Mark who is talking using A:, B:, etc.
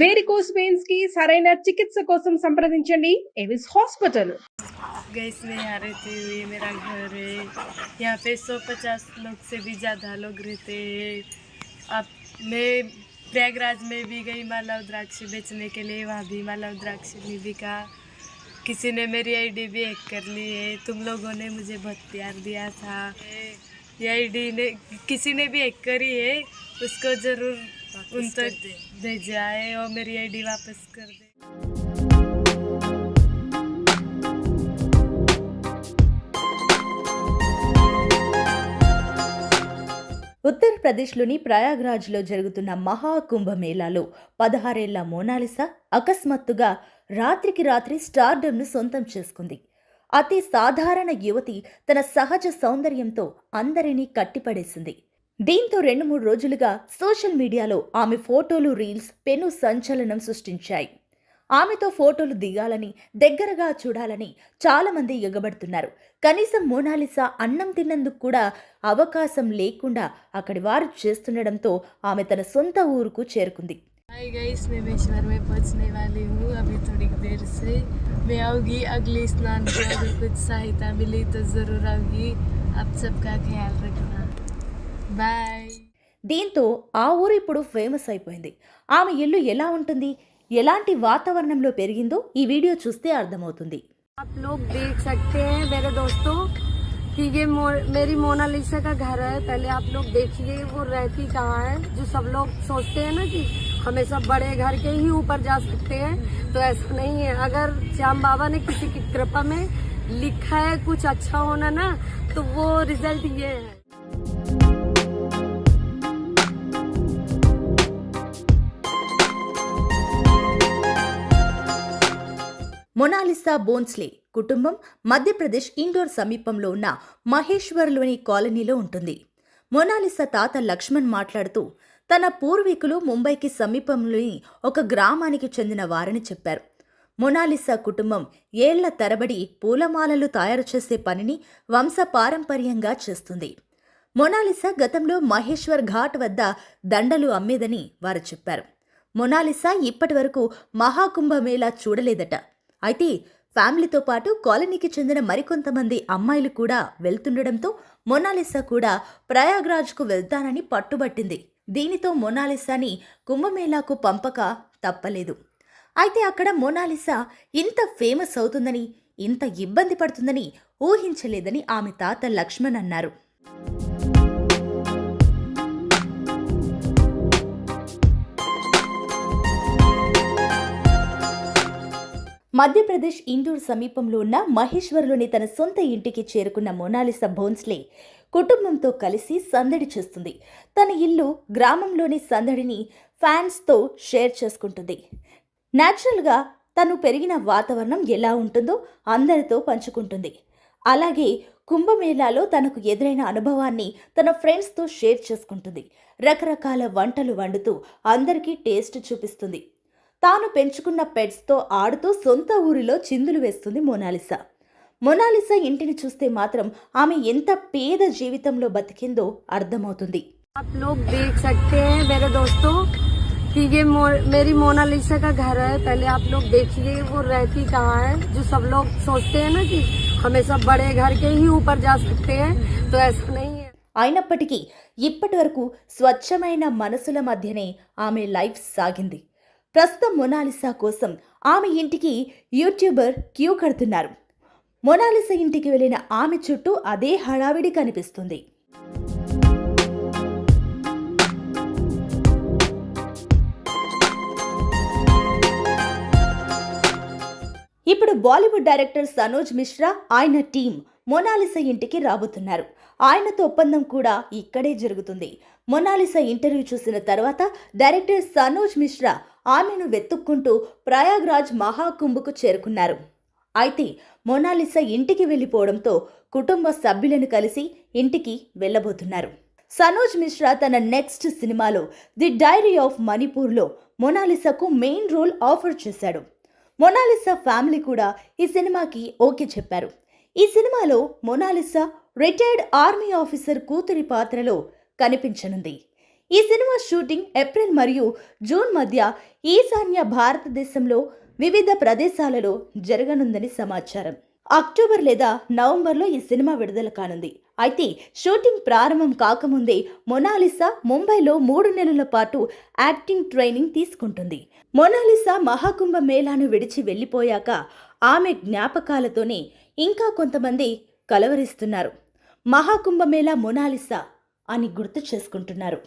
A: Varicose veins की సరైన చికిత్స కోసం సంప్రదించండి ఎవిస్ హాస్పిటల్।
B: गैस में यहाँ रहते हुए मेरा घर है। यहाँ पे 150 लोग से भी ज़्यादा लोग रहते हैं। अब मैं प्रयागराज में भी गई माला रुद्राक्ष बेचने के लिए, वहाँ भी माला रुद्राक्ष नहीं बिका। किसी ने मेरी आईडी भी हैक कर ली है। तुम लोगों ने मुझे बहुत प्यार दिया था। ये आईडी ने किसी ने भी हैक करी है, उसको ज़रूर उन तक भेजाए और मेरी आईडी वापस कर दे।
C: ఉత్తరప్రదేశ్లోని ప్రయాగ్రాజ్లో జరుగుతున్న మహాకుంభమేళాలో 16 ఏళ్ల మోనాలిసా అకస్మాత్తుగా రాత్రికి రాత్రి స్టార్డమ్ను సొంతం చేసుకుంది. అతి సాధారణ యువతి తన సహజ సౌందర్యంతో అందరినీ కట్టిపడేసింది. దీంతో 2-3 రోజులుగా సోషల్ మీడియాలో ఆమె ఫోటోలు, రీల్స్ పెను సంచలనం సృష్టించాయి. ఆమెతో ఫోటోలు దిగాలని, దగ్గరగా చూడాలని చాలా మంది ఎగబడుతున్నారు. కనీసం మోనాలిసా అన్నం తిన్నందుకు కూడా అవకాశం లేకుండా అక్కడి వారు చేస్తుండడంతో ఆమె తన సొంత ఊరుకు చేరుకుంది.
B: हाय गाइस, मैं मेश्वर में पहुंचने वाली हूँ अभी थोड़ी देर से। मैं आऊँगी अगले स्नान को, अगर कुछ सहायता मिली तो ज़रूर आऊँगी। आप सबका ख्याल रखना, बाय।
C: దీంతో ఆ ఊరు ఇప్పుడు ఫేమస్ అయిపోయింది. ఆమె ఇల్లు ఎలా ఉంటుంది, ఎలాంటి వాతావరణంలో పెరిగిందో ఈ వీడియో చూస్తే అర్థమవుతుంది.
D: आप लोग देख सकते हैं मेरे दोस्तों कि ये मेरी मोनालिसा का घर है। पहले आप लोग देखिए वो रहती कहाँ है। जो सब लोग सोचते हैं ना कि हमेशा बड़े घर के ही ऊपर जा सकते हैं, तो ऐसा नहीं है। अगर श्याम बाबा ने किसी की कृपा में लिखा है कुछ अच्छा होना ना, तो वो रिजल्ट ये है।
C: మొనాలిసా బోన్స్లే కుటుంబం మధ్యప్రదేశ్ ఇండోర్ సమీపంలో ఉన్న మహేశ్వర్లోని కాలనీలో ఉంటుంది. మొనాలిసా తాత లక్ష్మణ్ మాట్లాడుతూ తన పూర్వీకులు ముంబైకి సమీపంలోని ఒక గ్రామానికి చెందిన వారని చెప్పారు. మొనాలిసా కుటుంబం ఏళ్ల తరబడి పూలమాలలు తయారు చేసే పనిని వంశపారంపర్యంగా చేస్తుంది. మొనాలిసా గతంలో మహేశ్వర్ ఘాట్ వద్ద దండలు అమ్మేదని వారు చెప్పారు. మొనాలిసా ఇప్పటి వరకు మహాకుంభమేళా చూడలేదట. అయితే ఫ్యామిలీతో పాటు కాలనీకి చెందిన మరికొంతమంది అమ్మాయిలు కూడా వెళ్తుండడంతో మొనాలిసా కూడా ప్రయాగ్రాజ్కు వెళ్తానని పట్టుబట్టింది. దీనితో మొనాలిసాని కుంభమేళాకు పంపక తప్పలేదు. అయితే అక్కడ మొనాలిసా ఇంత ఫేమస్ అవుతుందని, ఇంత ఇబ్బంది పడుతుందని ఊహించలేదని ఆమె తాత లక్ష్మణ్ అన్నారు. మధ్యప్రదేశ్ ఇండోర్ సమీపంలో ఉన్న మహేశ్వర్లోని తన సొంత ఇంటికి చేరుకున్న మొనాలిసా బోన్స్లే కుటుంబంతో కలిసి సందడి చేస్తుంది. తన ఇల్లు గ్రామంలోని సందడిని ఫ్యాన్స్తో షేర్ చేసుకుంటుంది. న్యాచురల్గా తను పెరిగిన వాతావరణం ఎలా ఉంటుందో అందరితో పంచుకుంటుంది. అలాగే కుంభమేళాలో తనకు ఎదురైన అనుభవాన్ని తన ఫ్రెండ్స్తో షేర్ చేసుకుంటుంది. రకరకాల వంటలు వండుతూ అందరికీ టేస్ట్ చూపిస్తుంది. తాను పెంచుకున్న పెట్స్తో ఆడుతూ సొంత ఊరిలో చిందులు వేస్తుంది మొనాలిసా. మొనాలిసా ఇంటిని చూస్తే మాత్రం ఆమె ఎంత పేద జీవితంలో బతికిందో అర్థమవుతుంది.
D: आप लोग देख सकते हैं मेरे दोस्तों कि ये मेरी मोनालिसा का घर है। पहले आप लोग देखिए वो रहती कहाँ है। जो सब लोग सोचते हैं ना कि हमेशा बड़े घर के ही ऊपर जा सकते हैं, तो ऐसा नहीं है।
C: అయినప్పటికీ ఇప్పటి వరకు స్వచ్ఛమైన మనసుల మధ్యనే ఆమె లైఫ్ సాగింది. ప్రస్తుతం మొనాలిసా కోసం ఆమె ఇంటికి యూట్యూబర్ క్యూ కడుతున్నారు. మొనాలిసా ఇంటికి వెళ్లిన ఆమె చుట్టూ అదే హడావిడి కనిపిస్తుంది. ఇప్పుడు బాలీవుడ్ డైరెక్టర్ సనోజ్ మిశ్రా, ఆయన టీం మొనాలిసా ఇంటికి రాబోతున్నారు. ఆయనతో ఒప్పందం కూడా ఇక్కడే జరుగుతుంది. మొనాలిసా ఇంటర్వ్యూ చూసిన తర్వాత డైరెక్టర్ సనోజ్ మిశ్రా ఆమెను వెతుక్కుంటూ ప్రయాగ్రాజ్ మహాకుంభకు చేరుకున్నారు. అయితే మొనాలిసా ఇంటికి వెళ్లిపోవడంతో కుటుంబ సభ్యులను కలిసి ఇంటికి వెళ్లబోతున్నారు. సనోజ్ మిశ్రా తన నెక్స్ట్ సినిమాలో ది డైరీ ఆఫ్ మణిపూర్లో మొనాలిసాకు మెయిన్ రోల్ ఆఫర్ చేశాడు. మొనాలిసా ఫ్యామిలీ కూడా ఈ సినిమాకి ఓకే చెప్పారు. ఈ సినిమాలో మొనాలిసా రిటైర్డ్ ఆర్మీ ఆఫీసర్ కూతురి పాత్రలో కనిపించనుంది. ఈ సినిమా షూటింగ్ ఏప్రిల్ మరియు జూన్ మధ్య ఈశాన్య భారతదేశంలో వివిధ ప్రదేశాలలో జరగనుందని సమాచారం. అక్టోబర్ లేదా నవంబర్లో ఈ సినిమా విడుదల కానుంది. అయితే షూటింగ్ ప్రారంభం కాకముందే మొనాలిసా ముంబైలో 3 నెలల పాటు యాక్టింగ్ ట్రైనింగ్ తీసుకుంటుంది. మొనాలిసా మహాకుంభ మేళాను విడిచి వెళ్లిపోయాక ఆమె జ్ఞాపకాలతోనే ఇంకా కొంతమంది కలవరిస్తున్నారు. మహాకుంభమేళా మొనాలిసా అని గుర్తు చేసుకుంటున్నారు.